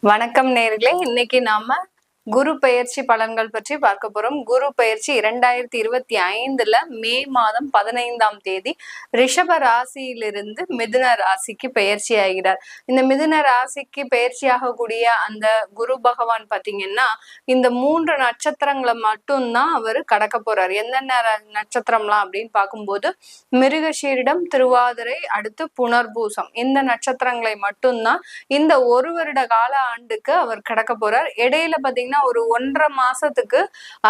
வணக்கம் நேர்களே, இன்னைக்கு நாம குரு பெயர்ச்சி பலன்கள் பற்றி பார்க்க போறோம். குரு பெயர்ச்சி 2025 மே மாதம் 15ஆம் தேதி ரிஷப ராசியிலிருந்து மிதுன ராசிக்கு பெயர்ச்சி ஆகிறார். இந்த மிதுன ராசிக்கு பெயர்ச்சியாகக்கூடிய அந்த குரு பகவான் பாத்தீங்கன்னா இந்த 3 நட்சத்திரங்களை மட்டும்தான் அவர் கடக்க போறார். என்னென்ன நட்சத்திரம்லாம் அப்படின்னு பார்க்கும்போது மிருகஷீரிடம், திருவாதிரை, அடுத்து புனர்பூசம், இந்த நட்சத்திரங்களை மட்டும்தான் இந்த ஒரு வருட கால ஆண்டுக்கு அவர் கடக்க போறார். இடையில பாத்தீங்கன்னா ஒரு 1.5 மாசத்துக்கு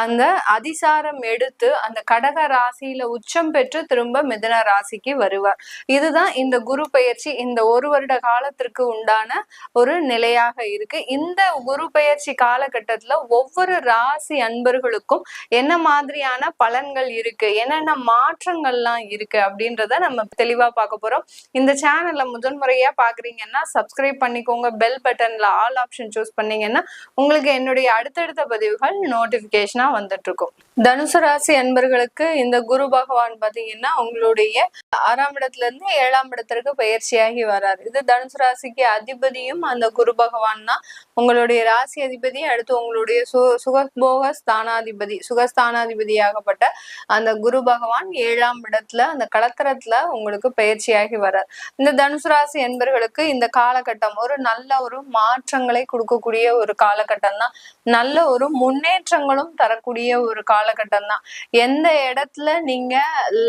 அந்த அதிசாரம் எடுத்து அந்த கடக ராசியில உச்சம் பெற்று திரும்ப மிதுன ராசிக்கு வருவார். இதுதான் இந்த குரு பெயர்ச்சி இந்த ஒரு வருட காலத்திற்கு உண்டான ஒரு நிலையாக இருக்கு. இந்த குரு பெயர்ச்சி காலகட்டத்துல ஒவ்வொரு ராசி அன்பர்களுக்கும் என்ன மாதிரியான பலன்கள் இருக்கு, என்னென்ன மாற்றங்கள்லாம் இருக்கு அப்படின்றத நம்ம தெளிவா பார்க்க போறோம். இந்த சேனல்ல முதன்முறையா பாக்குறீங்கன்னா சப்ஸ்கிரைப் பண்ணிக்கோங்க. பெல் பட்டன்ல ஆல் ஆப்ஷன் சூஸ் பண்ணீங்கன்னா உங்களுக்கு என்னுடைய அடுத்தடுத்த பதிவுகள் நோட்டிபிகேஷனா வந்துட்டு இருக்கும். தனுசு ராசி அன்பர்களுக்கு இந்த குரு பகவான் பாத்தீங்கன்னா உங்களுடைய 6ஆம் இடத்துல இருந்து 7ஆம் இடத்திற்கு பயிற்சியாகி வர்றாரு. இது தனுசு ராசிக்கு அதிபதியும் அந்த குரு பகவான் தான். உங்களுடைய ராசி அதிபதி, அடுத்து உங்களுடைய சுகபோக ஸ்தானாதிபதி, சுகஸ்தானாதிபதியாகப்பட்ட அந்த குரு பகவான் 7ஆம் இடத்துல அந்த களத்திரத்துல உங்களுக்கு பயிற்சியாகி வர்றார். இந்த தனுசு ராசி என்பர்களுக்கு இந்த காலகட்டம் ஒரு நல்ல ஒரு மாற்றங்களை கொடுக்கக்கூடிய ஒரு காலகட்டம் தான். நல்ல ஒரு முன்னேற்றங்களும் தரக்கூடிய ஒரு காலகட்டம் தான். எந்த இடத்துல நீங்க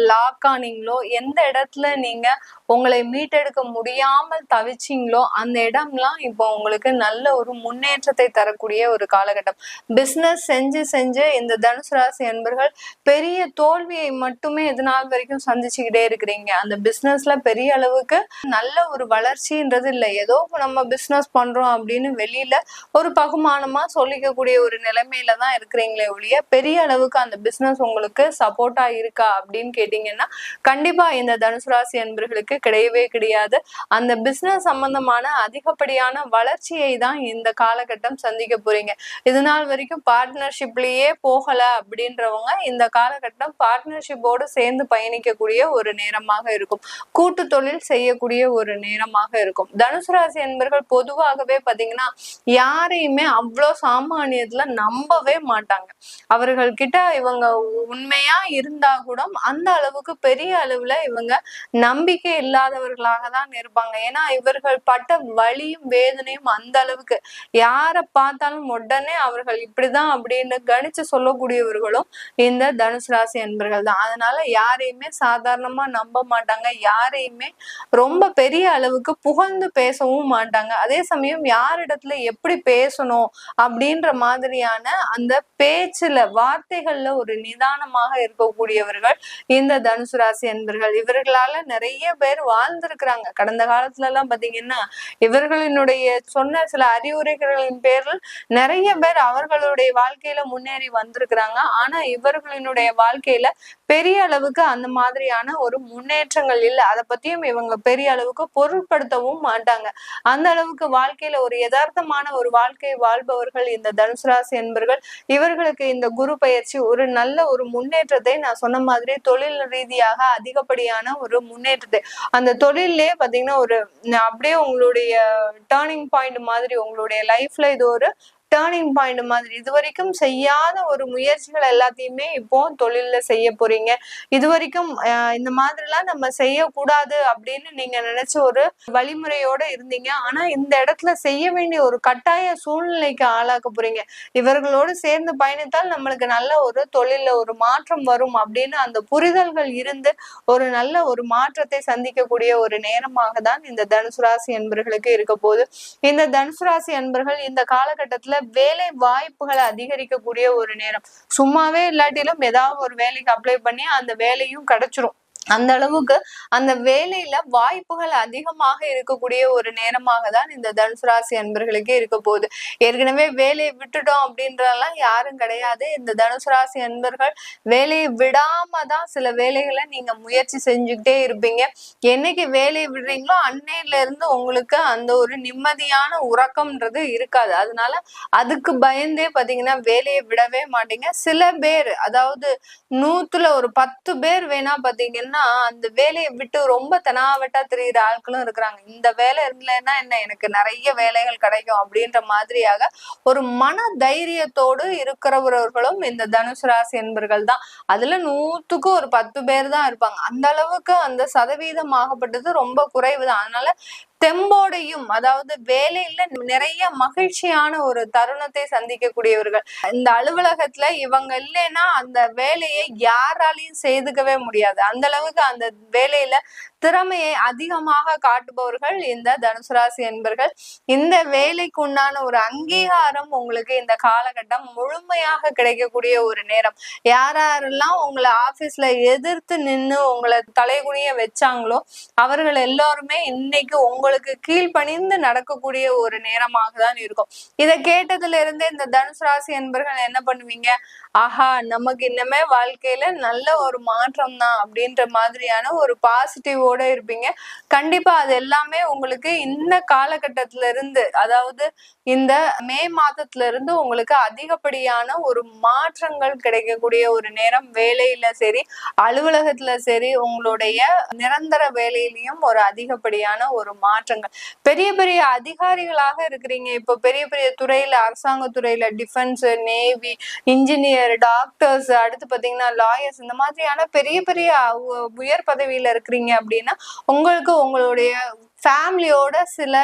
லாக் ஆனீங்களோ, எந்த இடத்துல நீங்க உங்களை மீட்டெடுக்க முடியாமல் தவிச்சிங்களோ அந்த இடம்லாம் இப்போ உங்களுக்கு நல்ல ஒரு முன்னேற்றத்தை தரக்கூடிய ஒரு காலகட்டம். பிசினஸ் செஞ்சு இந்த தனுசு ராசி அன்பர்கள் பெரிய தோல்வியை மட்டுமே இது நாள் வரைக்கும் சந்திச்சுக்கிட்டே இருக்கிறீங்க. அந்த பிசினஸ்ல பெரிய அளவுக்கு நல்ல ஒரு வளர்ச்சின்றது இல்லை. ஏதோ நம்ம பிசினஸ் பண்றோம் அப்படின்னு வெளியில ஒரு பகுமானமா சொல்லிக்கக்கூடிய ஒரு நிலைமையில தான் இருக்கிறீங்களே ஒழிய பெரிய அளவுக்கு அந்த பிசினஸ் உங்களுக்கு சப்போர்ட்டா இருக்கா அப்படின்னு கேட்டீங்கன்னா கண்டிப்பா இந்த தனுசு ராசி அன்பர்களுக்கு கிடையவே கிடையாது. அந்த பிசினஸ் சம்பந்தமான அதிகப்படியான வளர்ச்சியை தான் இந்த காலகட்டம் சந்திக்க போறீங்க. இது நாள் வரைக்கும் பார்ட்னர்ஷிப்லயே போகல அப்படின்றவங்க இந்த காலகட்டம் பார்ட்னர்ஷிப்போடு சேர்ந்து பயணிக்கக்கூடிய ஒரு நேரமாக இருக்கும். கூட்டு தொழில் செய்யக்கூடிய ஒரு நேரமாக இருக்கும். தனுசு ராசி என்பர்கள் பொதுவாகவே பாத்தீங்கன்னா யாரையுமே அவ்வளோ சாமானியத்துல நம்பவே மாட்டாங்க. அவர்கள் கிட்ட இவங்க உண்மையா இருந்தா கூட அந்த அளவுக்கு பெரிய அளவுல இவங்க நம்பிக்கை இல்லாதவர்களாக தான் இருப்பாங்க. ஏன்னா இவர்கள் பட்ட வலியும் வேதனையும் அந்த அளவுக்கு யாரை பார்த்தாலும் உடனே அவர்கள் இப்படிதான் அப்படின்னு கணிச்சு சொல்லக்கூடியவர்களும் இந்த தனுசு ராசி என்பர்கள் தான். அதனால யாரையுமே சாதாரணமா நம்ப மாட்டாங்க. யாரையுமே ரொம்ப பெரிய அளவுக்கு புகழ்ந்து பேசவும் மாட்டாங்க. அதே சமயம் யாரிடத்துல எப்படி பேசணும் அப்படின்ற மாதிரியான அந்த பேச்சுல வார்த்தைகள்ல ஒரு நிதானமாக இருக்கக்கூடியவர்கள் இந்த தனுசு ராசி என்பர்கள். இவர்களால நிறைய பேர் வாழ்ந்திருக்கிறாங்க. கடந்த காலத்துல எல்லாம் பாத்தீங்கன்னா இவர்களினுடைய சொன்ன சில அறிவுரைகளின் பேரில் நிறைய பேர் அவர்களுடைய வாழ்க்கையில முன்னேறி வந்திருக்கிறாங்க. ஆனா இவர்களினுடைய வாழ்க்கையில பெரிய அளவுக்கு அந்த மாதிரியான ஒரு முன்னேற்றங்கள் இல்லை. அதை பத்தியும் இவங்க பெரிய அளவுக்கு பொருட்படுத்தவும் மாட்டாங்க. அந்த அளவுக்கு வாழ்க்கையில ஒரு யதார்த்தமான ஒரு வாழ்க்கை வாழ்பவர்கள் இந்த தனுசு ராசி என்பர்கள். இவர்களுக்கு இந்த குரு பயிற்சி ஒரு நல்ல ஒரு முன்னேற்றத்தை, நான் சொன்ன மாதிரி தொழில் ரீதியாக அதிகப்படியான ஒரு முன்னேற்றத்தை, அந்த தொழிலே பாத்தீங்கன்னா ஒரு அப்படியே உங்களுடைய டேர்னிங் பாயிண்ட் மாதிரி, உங்களுடைய லைஃப்ல இது ஒரு டேர்னிங் பாயிண்ட் மாதிரி. இது வரைக்கும் செய்யாத ஒரு முயற்சிகள் எல்லாத்தையுமே இப்போ தொழில்ல செய்ய போறீங்க. இது வரைக்கும் இந்த மாதிரி எல்லாம் நம்ம செய்யக்கூடாது அப்படின்னு நீங்க நினைச்ச ஒரு வழிமுறையோட இருந்தீங்க. ஆனா இந்த இடத்துல செய்ய வேண்டிய ஒரு கட்டாய சூழ்நிலைக்கு ஆளாக்க போறீங்க. இவர்களோடு சேர்ந்து பயணித்தால் நம்மளுக்கு நல்ல ஒரு தொழில்ல ஒரு மாற்றம் வரும் அப்படின்னு அந்த புரிதல்கள் இருந்து ஒரு நல்ல ஒரு மாற்றத்தை சந்திக்கக்கூடிய ஒரு நேரமாக தான் இந்த தனுசு ராசி என்பர்களுக்கு இருக்க போகுது. இந்த தனுசு ராசி என்பர்கள் இந்த காலகட்டத்துல வேலை வாய்ப்புகளை அதிகரிக்கக்கூடிய ஒரு நேரம். சும்மாவே இல்லாட்டிலும் ஏதாவது ஒரு வேலைக்கு அப்ளை பண்ணி அந்த வேலையும் கிடைச்சிரும். அந்த அளவுக்கு அந்த வேலையில வாய்ப்புகள் அதிகமாக இருக்கக்கூடிய ஒரு நேரமாக தான் இந்த தனுசு ராசி அன்பர்களுக்கு இருக்க போகுது. ஏற்கனவே வேலையை விட்டுட்டோம் அப்படின்றதெல்லாம் யாரும் கிடையாது. இந்த தனுசு ராசி அன்பர்கள் வேலையை விடாம தான் சில வேலைகளை நீங்க முயற்சி செஞ்சுக்கிட்டே இருப்பீங்க. என்னைக்கு வேலையை விடுறீங்களோ அன்னையில இருந்து உங்களுக்கு அந்த ஒரு நிம்மதியான உறக்கம்ன்றது இருக்காது. அதனால அதுக்கு பயந்தே பாத்தீங்கன்னா வேலையை விடவே மாட்டீங்க. சில பேர், அதாவது 100ல ஒரு 10 பேர் வேணா பாத்தீங்கன்னா ஆனா அந்த வேலையை விட்டு ரொம்ப தெனாவட்டா திரியிற ஆட்களும் இருக்கிறாங்க. இந்த வேலை இல்லைன்னா என்ன, எனக்கு நிறைய வேலைகள் கிடைக்கும் அப்படின்ற மாதிரியாக ஒரு மன தைரியத்தோடு இருக்கிறவர்களும் இந்த தனுசு ராசி என்பர்கள் தான். அதுல 100க்கு ஒரு 10 பேர் தான் இருப்பாங்க. அந்த அளவுக்கு அந்த சதவீதம் ஆகப்பட்டது ரொம்ப குறைவுதான். அதனால தெம்போடையும், அதாவது வேலையில நிறைய மகிழ்ச்சியான ஒரு தருணத்தை சந்திக்கக்கூடியவர்கள். இந்த அலுவலகத்துல இவங்க இல்லைன்னா அந்த வேலையை யாராலையும் செய்துக்கவே முடியாது. அந்த அளவுக்கு அந்த வேலையில திறமையை அதிகமாக காட்டுபவர்கள் இந்த தனுசு ராசி என்பர்கள். இந்த வேலைக்கு உண்டான ஒரு அங்கீகாரம் உங்களுக்கு இந்த காலகட்டம் முழுமையாக கிடைக்கக்கூடிய ஒரு நேரம். யாரெல்லாம் உங்களை ஆபீஸ்ல எதிர்த்து நின்று உங்களை தலைகுனிய வச்சாங்களோ அவர்கள் எல்லாருமே இன்னைக்கு உங்களுக்கு கீழ்ப்பணிந்து நடக்கக்கூடிய ஒரு நேரமாக தான் இருக்கும். இதை கேட்டதுல இருந்தே இந்த தனுசு ராசி என்பர்கள் என்ன பண்ணுவீங்க, ஆஹா நமக்கு இன்னமே வாழ்க்கையில நல்ல ஒரு மாற்றம் தான் அப்படின்ற மாதிரியான ஒரு பாசிட்டிவோட இருப்பீங்க. கண்டிப்பா அது எல்லாமே உங்களுக்கு இந்த காலகட்டத்துல இருந்து, அதாவது இந்த மே மாதத்துல இருந்து உங்களுக்கு அதிகப்படியான ஒரு மாற்றங்கள் கிடைக்கக்கூடிய ஒரு நேரம். வேலையில சரி, அலுவலகத்துல சரி, உங்களுடைய நிரந்தர வேலையிலையும் ஒரு அதிகப்படியான ஒரு மாற்றங்கள். பெரிய பெரிய அதிகாரிகளாக இருக்கிறீங்க, இப்போ பெரிய பெரிய துறையில, அரசாங்க துறையில, டிஃபென்ஸ், நேவி, இன்ஜினியர், டாக்டர்ஸ், அடுத்து பாத்தீங்கன்னா லாயர்ஸ், இந்த மாதிரியான பெரிய பெரிய உயர் பதவியில இருக்கிறீங்க அப்படின்னா உங்களுக்கு உங்களுடைய ஃபேமிலியோட சில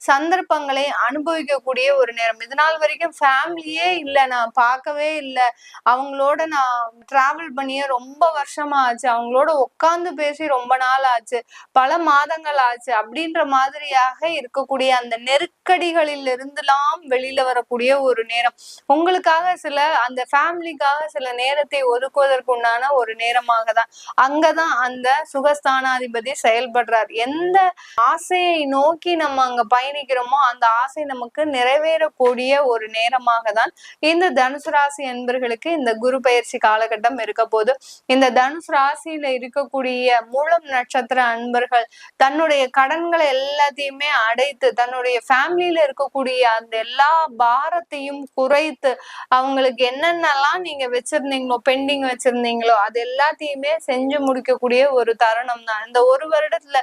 சந்தர்ப்பங்களை அனுபவிக்கக்கூடிய ஒரு நேரம். இது நாள் வரைக்கும் ஃபேமிலியே இல்லை, நான் பார்க்கவே இல்லை, அவங்களோட நான் டிராவல் பண்ணியே ரொம்ப வருஷமா ஆச்சு, அவங்களோட உட்கார்ந்து பேசி ரொம்ப நாள் ஆச்சு, பல மாதங்கள் ஆச்சு அப்படின்ற மாதிரியாக இருக்கக்கூடிய அந்த நெருக்கடிகளில் இருந்துலாம் வெளியில வரக்கூடிய ஒரு நேரம். உங்களுக்காக சில அந்த ஃபேமிலிக்காக சில நேரத்தை ஒதுக்குவதற்கு உண்டான ஒரு நேரமாக தான் அங்கதான் அந்த சுகஸ்தானாதிபதி செயல்படுறார். எந்த ஆசையை நோக்கி நம்ம அங்க பயணிக்கிறோமோ அந்த ஆசை நமக்கு நிறைவேறக்கூடிய ஒரு நேரமாக தான் இந்த தனுசு ராசி என்பர்களுக்கு இந்த குரு பயிற்சி காலகட்டம் இருக்க போது. இந்த தனுசு ராசியில இருக்கக்கூடிய மூலம் நட்சத்திர அன்பர்கள் தன்னுடைய கடன்களை எல்லாத்தையுமே அடைத்து தன்னுடைய ஃபேமிலியில இருக்கக்கூடிய அந்த எல்லா பாரத்தையும் குறைத்து அவங்களுக்கு என்னென்னலாம் நீங்க வச்சிருந்தீங்களோ, பெண்டிங் வச்சிருந்தீங்களோ அது எல்லாத்தையுமே செஞ்சு முடிக்கக்கூடிய ஒரு தருணம் தான். இந்த ஒரு வருடத்துல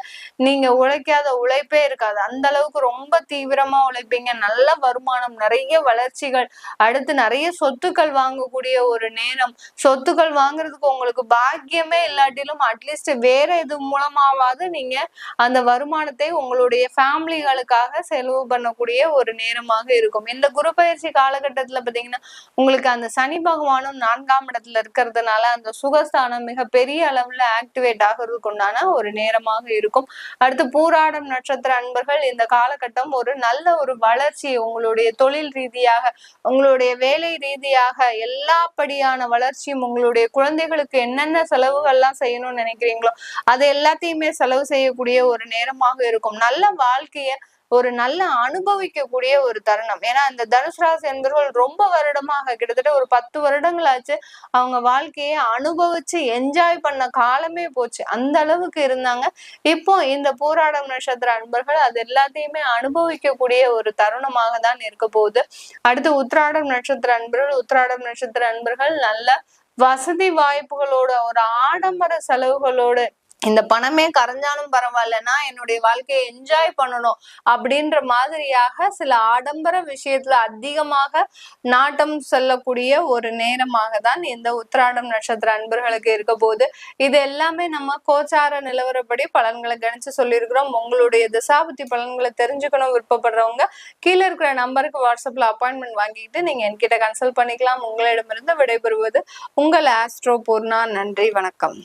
நீங்க உழைக்காத உழைப்பே இருக்காது. அந்த அளவுக்கு ரொம்ப தீவிரமா உழைப்பீங்க. நல்ல வருமானம், நிறைய வளர்ச்சிகள், அடுத்து நிறைய சொத்துக்கள் வாங்கக்கூடிய ஒரு நேரம். சொத்துக்கள் வாங்குறதுக்கு உங்களுக்கு பாக்கியமே இல்லாட்டிலும் அட்லீஸ்ட் வேற எது மூலமாவது நீங்க அந்த வருமானத்தை உங்களுடைய ஃபேமிலிகளுக்காக செலவு பண்ணக்கூடிய ஒரு நேரமாக இருக்கும். இந்த குரு பயிற்சி காலகட்டத்துல பாத்தீங்கன்னா உங்களுக்கு அந்த சனி பகவானும் 4ஆம் இடத்துல இருக்கிறதுனால அந்த சுகஸ்தானம் மிக பெரிய அளவுல ஆக்டிவேட் ஆகிறதுக்கு உண்டான ஒரு நேரமாக இருக்கும். அடுத்து பூராடம் நட்சத்திர அன்பர்கள் இந்த காலகட்டம் ஒரு நல்ல ஒரு வளர்ச்சி, உங்களுடைய தொழில் ரீதியாக, உங்களுடைய வேலை ரீதியாக எல்லாப்படியான வளர்ச்சியும், உங்களுடைய குழந்தைகளுக்கு என்னென்ன செலவுகள்லாம் செய்யணும்னு நினைக்கிறீங்களோ அது எல்லாத்தையுமே செலவு செய்யக்கூடிய ஒரு நேரமாக இருக்கும். நல்ல வாழ்க்கைய ஒரு நல்ல அனுபவிக்கக்கூடிய ஒரு தருணம். ஏன்னா இந்த தனுசு ராசி என்பவர்கள் ரொம்ப வருடமாக கிட்டத்தட்ட ஒரு 10 வருடங்களாச்சு அவங்க வாழ்க்கையை அனுபவிச்சு என்ஜாய் பண்ண காலமே போச்சு. அந்த அளவுக்கு இருந்தாங்க. இப்போ இந்த பூராடம் நட்சத்திர அன்பர்கள் அது எல்லாத்தையுமே அனுபவிக்கக்கூடிய ஒரு தருணமாக தான் இருக்க போகுது. அடுத்து உத்திராடம் நட்சத்திர அன்பர்கள், உத்திராடம் நட்சத்திர அன்பர்கள் நல்ல வசதி வாய்ப்புகளோட ஒரு ஆடம்பர செலவுகளோடு, இந்த பணமே கரைஞ்சாலும் பரவாயில்லன்னா என்னுடைய வாழ்க்கையை என்ஜாய் பண்ணணும் அப்படின்ற மாதிரியாக சில ஆடம்பர விஷயத்துல அதிகமாக நாட்டம் செல்லக்கூடிய ஒரு நேரமாக தான் இந்த உத்திராடம் நட்சத்திர அன்பர்களுக்கு இருக்க போகுது. இது எல்லாமே நம்ம கோச்சார நிலவரப்படி பலன்களை கணிச்சு சொல்லியிருக்கிறோம். உங்களுடைய திசாபுத்தி பலன்களை தெரிஞ்சுக்கணும் விருப்பப்படுறவங்க கீழே இருக்கிற நம்பருக்கு வாட்ஸ்அப்ல அப்பாயின்மெண்ட் வாங்கிட்டு நீங்க என்கிட்ட கன்சல்ட் பண்ணிக்கலாம். உங்களிடமிருந்து விடைபெறுவது உங்கள் ஆஸ்ட்ரோ பூர்ணா. நன்றி, வணக்கம்.